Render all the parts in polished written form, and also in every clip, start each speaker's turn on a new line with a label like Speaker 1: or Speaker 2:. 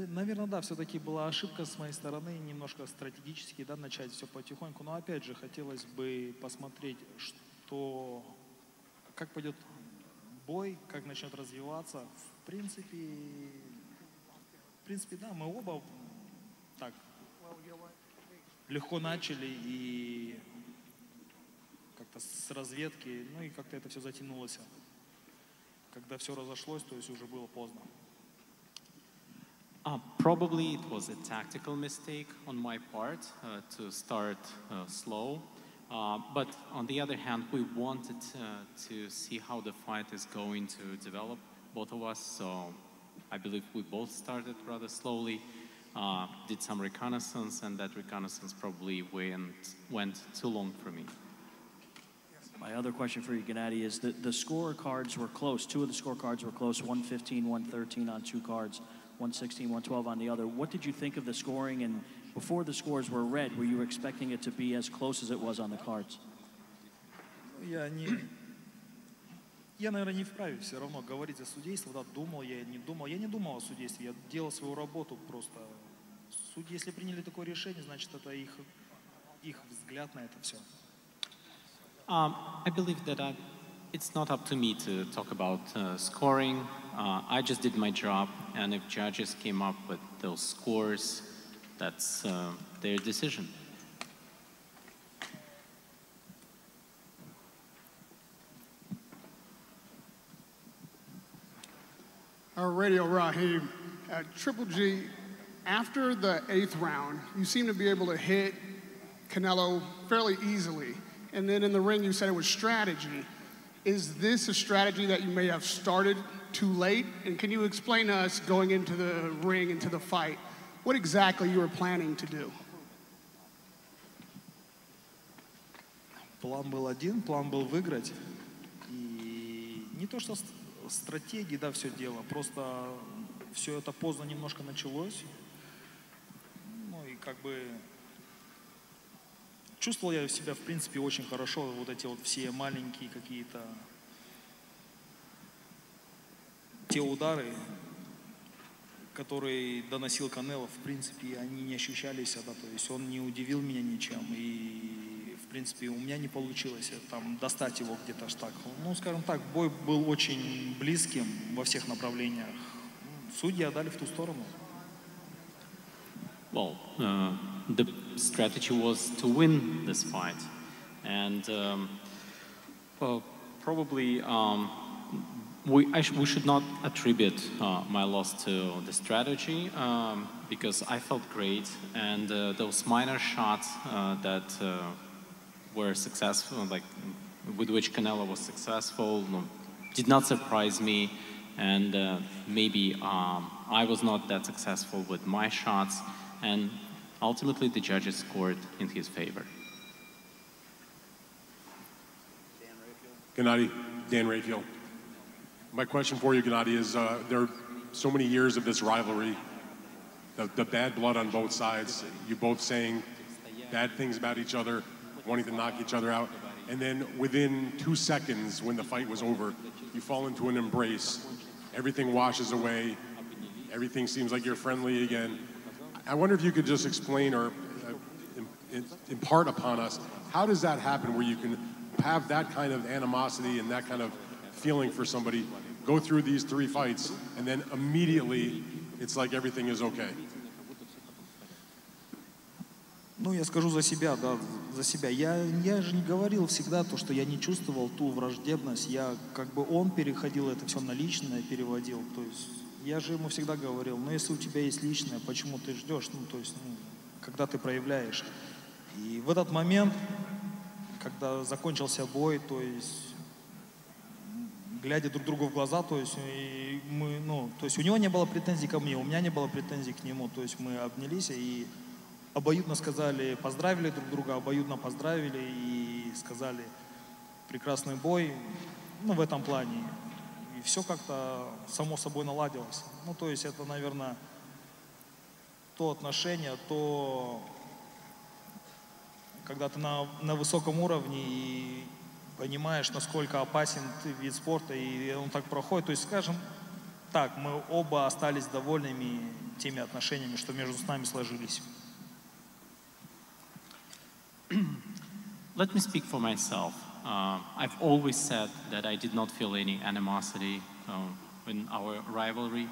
Speaker 1: Наверное, да, все-таки была ошибка с моей стороны, немножко стратегически, да, начать все потихоньку. Но опять же, хотелось бы посмотреть, как пойдет бой, как начнет развиваться. В принципе, да, мы оба так легко начали и как-то с разведки, ну и как-то это все затянулось. Когда все разошлось, то есть уже было поздно.
Speaker 2: Probably it was a tactical mistake on my part to start slow. But on the other hand, we wanted to see how the fight is going to develop, both of us. So I believe we both started rather slowly, did some reconnaissance, and that reconnaissance probably went too long for me.
Speaker 3: My other question for you, Gennady, is that the scorecards were close. Two of the scorecards were close, 115, 113 on two cards, 116, 112 on the other. What did you think of the scoring? And before the scores were read, were you expecting it to be as close as it was on the cards?
Speaker 1: Я, наверное, не вправе все равно говорить о судействе. Да, думал я, не думал. Я не думал о судействе, я делал свою работу просто. Судьи, если приняли такое решение, значит, это их взгляд на это все.
Speaker 2: I believe that it's not up to me to talk about scoring. I just did my job, and if judges came up with those scores, that's their decision.
Speaker 4: Radio Rahim, Triple G, after the 8th round, you seem to be able to hit Canelo fairly easily. And then in the ring, you said it was strategy. Is this a strategy that you may have started too late? And can you explain to us, going into the ring, into the fight, what exactly you were planning to do?
Speaker 1: План был один, план был выиграть. И не то, что стратегии, да, все дело, просто все это поздно немножко началось. Ну и как бы чувствовал я себя, в принципе, очень хорошо. Вот эти вот все маленькие какие-то те удары, которые доносил Канело, в принципе, они не ощущались, да, то есть он не удивил меня ничем. И, в принципе, у меня не получилось там достать его где-то аж так. Ну, скажем так, бой был очень близким во всех направлениях. Судьи отдали в ту сторону.
Speaker 2: Well, the strategy was to win this fight, and probably we should not attribute my loss to the strategy because I felt great, and those minor shots that were successful, like with which Canelo was successful, did not surprise me, and maybe I was not that successful with my shots. And ultimately, the judges scored in his favor.
Speaker 5: Gennady, Dan Rayfield. My question for you, Gennady, is there are so many years of this rivalry, the bad blood on both sides, you both saying bad things about each other, wanting to knock each other out, and then within 2 seconds, when the fight was over, you fall into an embrace, everything washes away, everything seems like you're friendly again. I wonder if you could just explain or impart upon us, how does that happen where you can have that kind of animosity and that kind of feeling for somebody, go through these 3 fights, and then immediately it's like everything is okay?
Speaker 1: Ну, я скажу за себя, да, за себя. Я же не говорил всегда то, что я не чувствовал ту враждебность. Я, как бы, он переходил это все на личное, переводил, то есть... Я же ему всегда говорил, ну если у тебя есть личное, почему ты ждешь, ну то есть, когда ты проявляешь. И в этот момент, когда закончился бой, то есть, глядя друг другу в глаза, то есть, то есть у него не было претензий ко мне, у меня не было претензий к нему, то есть мы обнялись и обоюдно сказали, поздравили друг друга, обоюдно поздравили и сказали прекрасный бой, ну в этом плане. И все как-то само собой наладилось. Ну, то есть это, наверное, то отношение, когда ты на высоком уровне и понимаешь, насколько опасен вид спорта, и он так проходит. То есть, скажем так, мы оба остались довольными теми отношениями, что между нами сложились.
Speaker 2: Let me speak for myself. I've always said that I did not feel any animosity in our rivalry.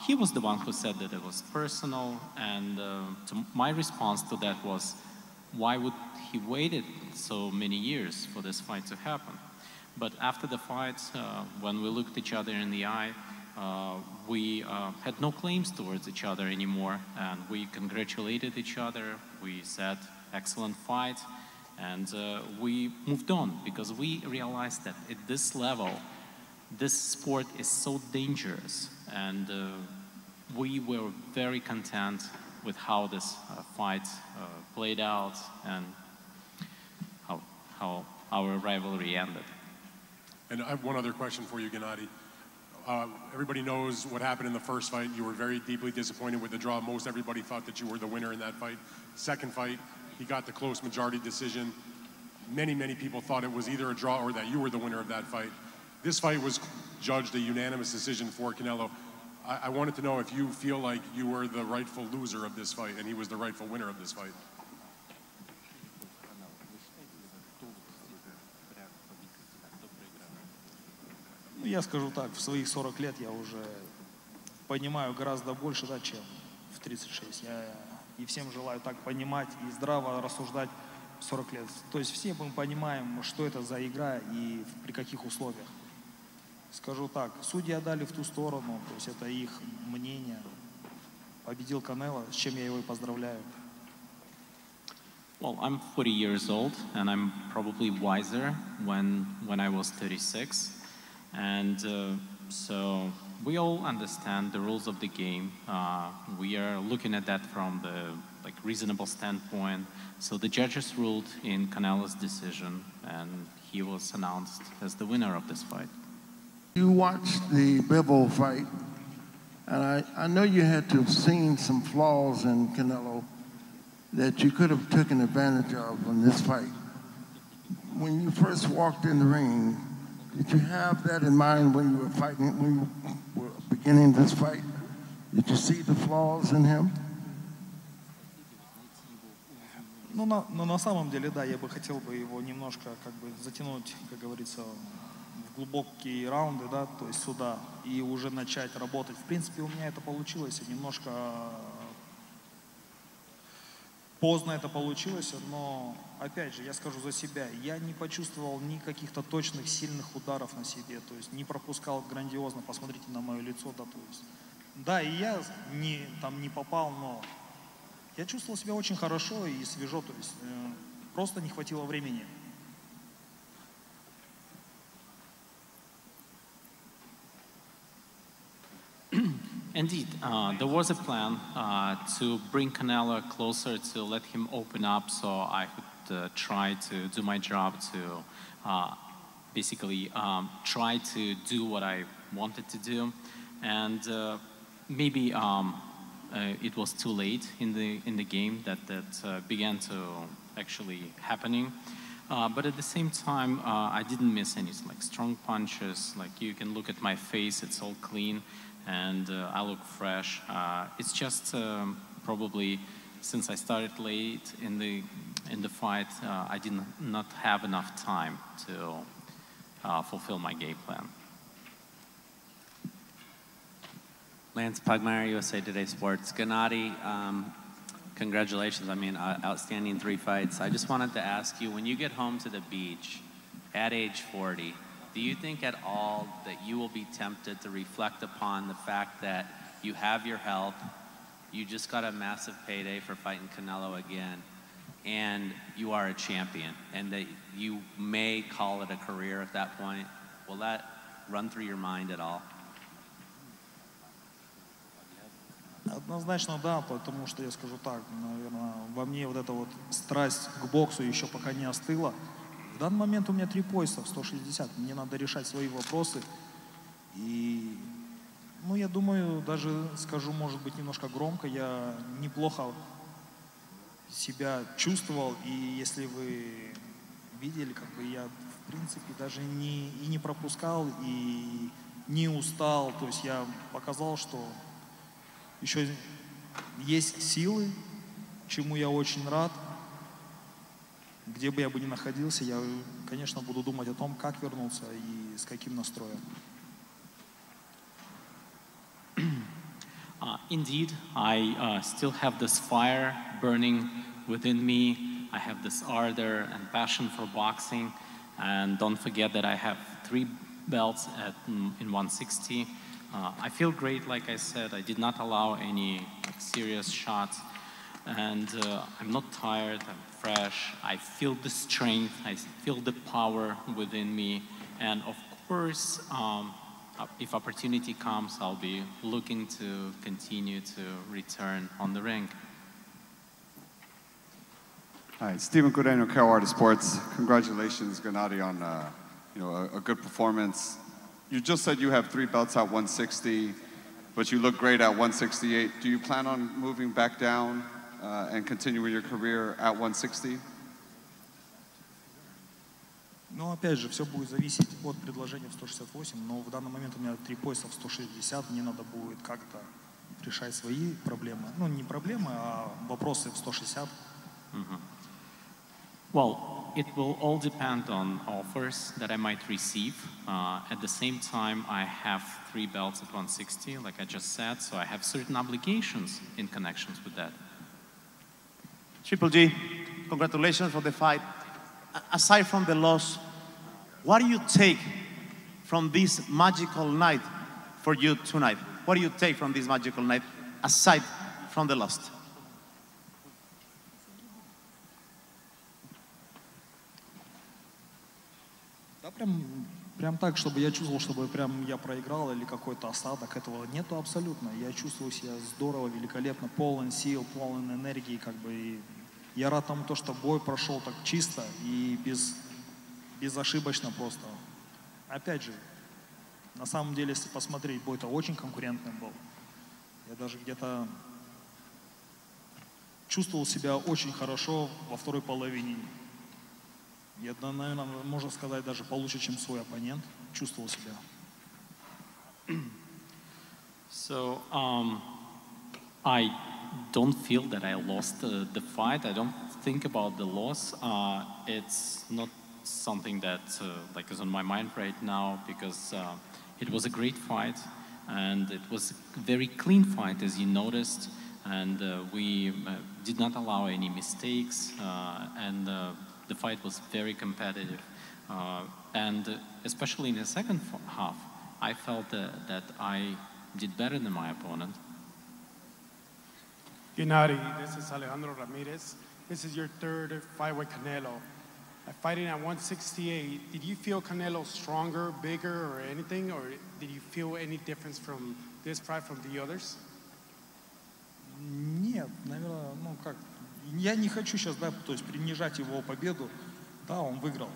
Speaker 2: He was the one who said that it was personal, and my response to that was, why would he waited so many years for this fight to happen? But after the fight, when we looked each other in the eye, we had no claims towards each other anymore, and we congratulated each other. We said, excellent fight, and we moved on because we realized that at this level, this sport is so dangerous, and we were very content with how this fight played out and how our rivalry ended.
Speaker 5: And I have one other question for you, Gennady. Everybody knows what happened in the first fight. You were very deeply disappointed with the draw. Most everybody thought that you were the winner in that fight. Second fight, he got the close majority decision. Many people thought it was either a draw or that you were the winner of that fight. This fight was judged a unanimous decision for Canelo. I wanted to know if you feel like you were the rightful loser of this fight and he was the rightful winner of this fight.
Speaker 1: Я скажу так, в своих 40 лет я уже понимаю гораздо больше, да, чем в 36. И всем желаю так понимать и здраво рассуждать в 40 лет. То есть все мы понимаем, что это за игра и при каких условиях. Скажу так, судьи отдали в ту сторону, то есть это их мнение. Победил Канело, с чем я его и поздравляю.
Speaker 2: Well, I'm 40 years old, and I'm probably wiser when I was 36. And so we all understand the rules of the game. We are looking at that from the reasonable standpoint. So the judges ruled in Canelo's decision, and he was announced as the winner of this fight.
Speaker 6: You watched the Bivol fight, and I know you had to have seen some flaws in Canelo that you could have taken advantage of in this fight. When you first walked in the ring, did you have that in mind when you were fighting, when you were beginning this fight? Did you see the flaws in him?
Speaker 1: Ну, на самом деле, да, я бы хотел бы его немножко затянуть, как говорится, в глубокие раунды, да, то есть сюда, и уже начать работать. В принципе, у меня это получилось, немножко поздно это получилось, но, опять же, я скажу за себя, я не почувствовал ни каких-то точных, сильных ударов на себе, то есть не пропускал грандиозно, посмотрите на мое лицо, да, то есть. Да, и я не попал, но я чувствовал себя очень хорошо и свежо, то есть просто не хватило времени.
Speaker 2: Indeed, there was a plan to bring Canelo closer, to let him open up so I could try to do my job, to basically try to do what I wanted to do. And maybe it was too late in the game that began to actually happening. But at the same time, I didn't miss any strong punches. Like you can look at my face; it's all clean, and I look fresh. It's just probably since I started late in the fight, I did not have enough time to fulfill my game plan.
Speaker 7: Lance Pugmire, USA Today Sports. Gennady, congratulations. I mean, outstanding 3 fights. I just wanted to ask you, when you get home to the beach at age 40, do you think at all that you will be tempted to reflect upon the fact that you have your health, you just got a massive payday for fighting Canelo again, and you are a champion, and that you may call it a career at that point? Will that run through your mind at all?
Speaker 1: Однозначно да, потому что я скажу так, наверное, во мне вот эта вот страсть к боксу еще пока не остыла. В данный момент у меня 3 пояса в 160, мне надо решать свои вопросы. И, я думаю, даже скажу, может быть, немножко громко, я неплохо себя чувствовал, и если вы видели, я, в принципе, даже не пропускал, и не устал, то есть я показал, что еще есть силы, чему я очень рад. Где бы я бы ни находился, я, конечно, буду думать о том, как вернуться и с каким настроем.
Speaker 2: Indeed, I still have this fire burning within me. I have this ardor and passion for boxing. And don't forget that I have 3 belts in 160. I feel great, like I said. I did not allow any serious shots. And I'm not tired, I'm fresh. I feel the strength, I feel the power within me. And of course, if opportunity comes, I'll be looking to continue to return on the ring.
Speaker 8: Hi, Stephen Cordano, Carol Artist Sports. Congratulations, Gennady, on a good performance. You just said you have 3 belts at 160, but you look great at 168. Do you plan on moving back down and continuing your career at 160?
Speaker 1: Ну, опять же, все будет зависеть от предложения в 168, но в данный момент у меня 3 пояса в 160, мне надо будет как-то решать свои проблемы. Ну, не проблемы, а вопросы в 160.
Speaker 2: Well, it will all depend on offers that I might receive. At the same time, I have 3 belts at 160, like I just said, so I have certain obligations in connections with that.
Speaker 9: Triple G, congratulations for the fight. Aside from the loss, what do you take from this magical night for you tonight? What do you take from this magical night aside from the loss?
Speaker 1: Да, прям так, чтобы я чувствовал, чтобы прям я проиграл или какой-то осадок, этого нету абсолютно. Я чувствую себя здорово, великолепно, полон сил, полон энергии, как бы. И я рад тому, что бой прошел так чисто и безошибочно просто. Опять же, на самом деле, если посмотреть, бой-то очень конкурентный был. Я даже где-то чувствовал себя очень хорошо во второй половине. Я, наверное, можно сказать, даже получше, чем свой оппонент. Чувствовал себя.
Speaker 2: So, I don't feel that I lost the fight. I don't think about the loss. It's not something that like is on my mind right now because it was a great fight and it was a very clean fight, as you noticed, and we did not allow any mistakes, and the fight was very competitive, and especially in the second half, I felt that I did better than my opponent.
Speaker 10: Gennady, this is Alejandro Ramirez. This is your 3rd fight with Canelo. Fighting at 168, did you feel Canelo stronger, bigger, or anything, or did you feel any difference from this fight from the others?
Speaker 1: Нет, наверное, ну как, я не хочу сейчас, да, то есть принижать его победу. Да, он выиграл.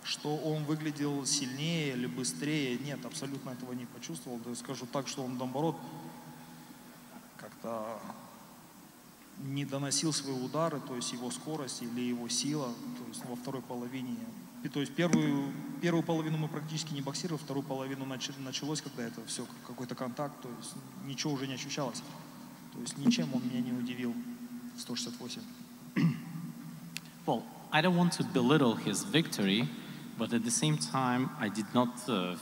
Speaker 1: Что он выглядел сильнее или быстрее, нет, абсолютно этого не почувствовал. Да, скажу так, что он, наоборот, как-то не доносил свои удары, то есть его скорость или его сила, то есть во второй половине. И, то есть первую половину мы практически не боксировали, вторую половину началось, когда это все какой-то контакт, то есть ничего уже не ощущалось. То есть ничем он меня не удивил в 168.
Speaker 2: Well, I don't want to belittle his victory, but at the same time, I did not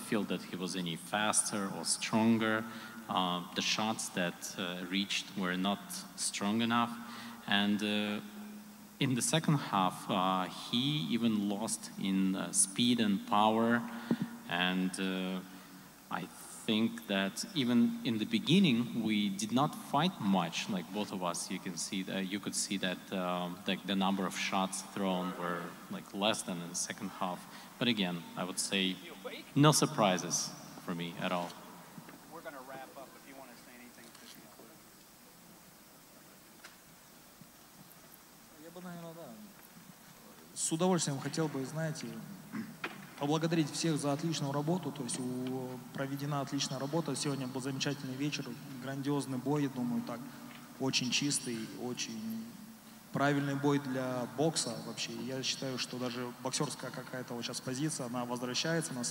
Speaker 2: feel that he was any faster or stronger. The shots that reached were not strong enough. And in the second half, he even lost in speed and power. And I think that even in the beginning, we did not fight much, like both of us. You could see that like the number of shots thrown were like less than in the second half. But again, I would say no surprises for me at all.
Speaker 3: We're going to wrap up if you want to say anything to conclude.
Speaker 1: Я бы, наверное, да, с удовольствием хотел бы, знаете, поблагодарить всех за отличную работу. То есть проведена отличная работа. Сегодня был замечательный вечер, грандиозный бой, я думаю, так, очень чистый, очень правильный бой для бокса вообще. Я считаю, что даже боксерская какая-то вот сейчас позиция, она возвращается на в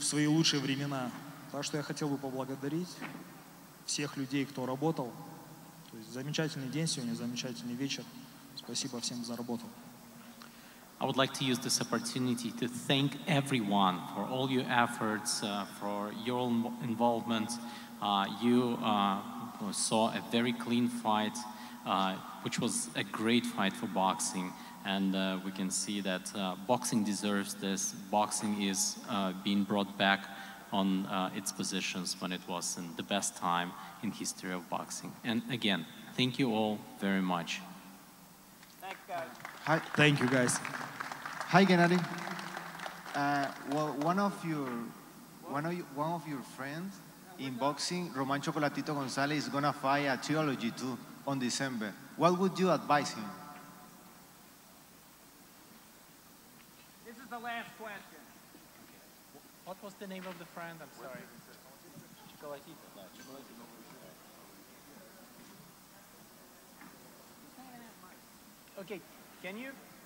Speaker 1: свои лучшие времена. Так что я хотел бы поблагодарить всех людей, кто работал. То есть замечательный день сегодня, замечательный вечер. Спасибо всем за работу.
Speaker 2: I would like to use this opportunity to thank everyone for all your efforts, for your involvement. You saw a very clean fight, which was a great fight for boxing. And we can see that boxing deserves this. Boxing is being brought back on its positions when it was in the best time in history of boxing. And again, thank you all very much.
Speaker 11: Thanks, guys.
Speaker 1: Hi. Thank you, guys.
Speaker 11: Hi, Gennady. Well, one of your friends in boxing, Roman Chocolatito Gonzalez, is gonna fight a trilogy too on December. What would you advise him?
Speaker 12: This is the last question.
Speaker 2: What was the name of the friend? I'm sorry.
Speaker 12: Okay,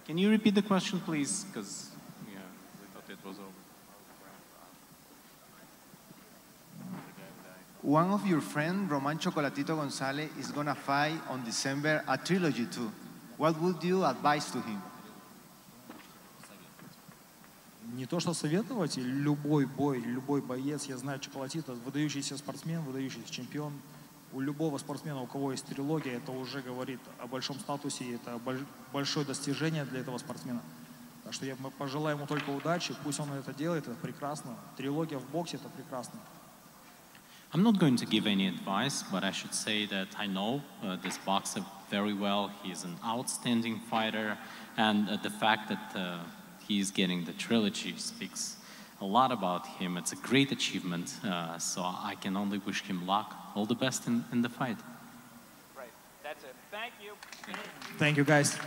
Speaker 2: Can you repeat the question, please? Because yeah, we thought it was over.
Speaker 11: One of your friends, Roman Chocolatito Gonzalez, is gonna fight on December a trilogy too. What would you advise to him?
Speaker 1: Не то что советовать, любой бой, любой боец, я знаю, Чоколатито, выдающийся спортсмен, выдающийся чемпион. У любого спортсмена, у кого есть трилогия, это уже говорит о большом статусе, это большое достижение для этого спортсмена. Так что мы пожелаем ему только удачи, пусть он это делает, это прекрасно. Трилогия в боксе — это прекрасно.
Speaker 2: I'm not going to give any advice, but I should say that I know this boxer very well. He is an outstanding fighter, and the fact that he is getting the trilogy speaks a lot about him. It's a great achievement, so I can only wish him luck. All the best in the fight.
Speaker 12: Right, that's it. Thank you.
Speaker 1: Thank you, guys.